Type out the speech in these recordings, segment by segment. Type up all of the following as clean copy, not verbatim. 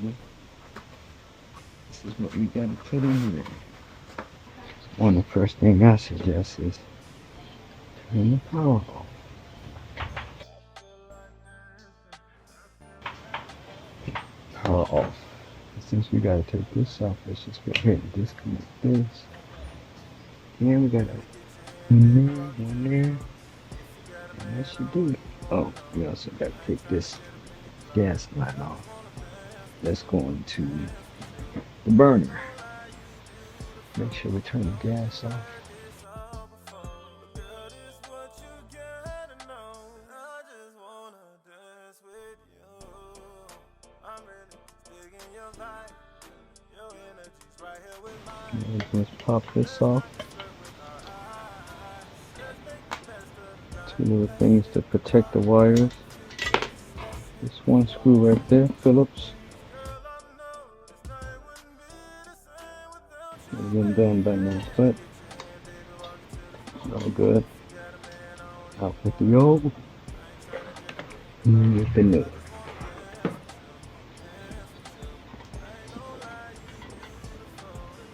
This is what we gotta put in there. One of the first thing I suggest is turn the power off. Power off. Since we gotta take this off, let's just go ahead and disconnect this. And we gotta one there. And that should do it. Oh, we also gotta take this gas line off. Let's go into the burner. Make sure we turn the gas off. Let's pop this off. Two little things to protect the wires. This one screw right there, Phillips. It's been done by now, but all good. Out with the old, and with the new.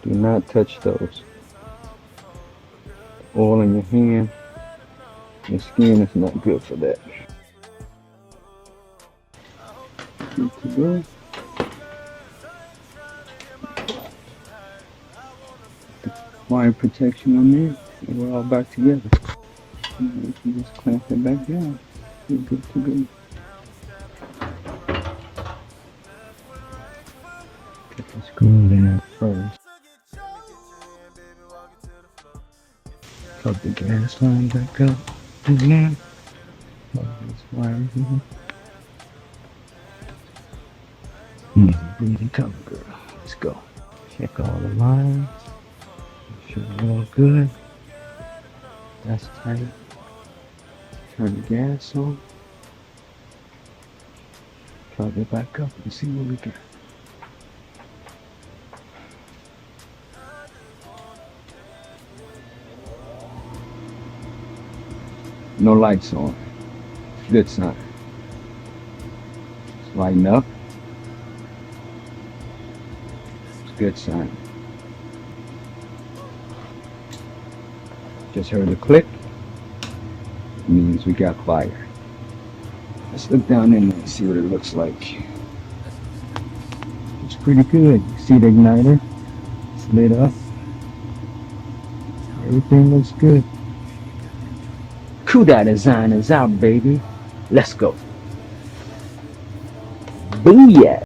Do not touch those. Oil in your hand, your skin is not good for that. Good to go. Wire protection on there, and we're all back together. And we can just clamp it back down. We're good to go. Get the screws in there first. Plug the gas line back up again. Plug this wire here. Easy breezy cover, girl. Let's go. Check all the lines. Make sure we're all good. That's tight. Turn the gas on. Plug it back up and see what we got. No lights on. Good sign. It's lighting up. It's a good sign. Just heard a click. It means we got fire. Let's look down in there and see what it looks like. It's pretty good. You see the igniter? It's lit up. Everything looks good. Kuda Design is out, baby. Let's go. Booyah!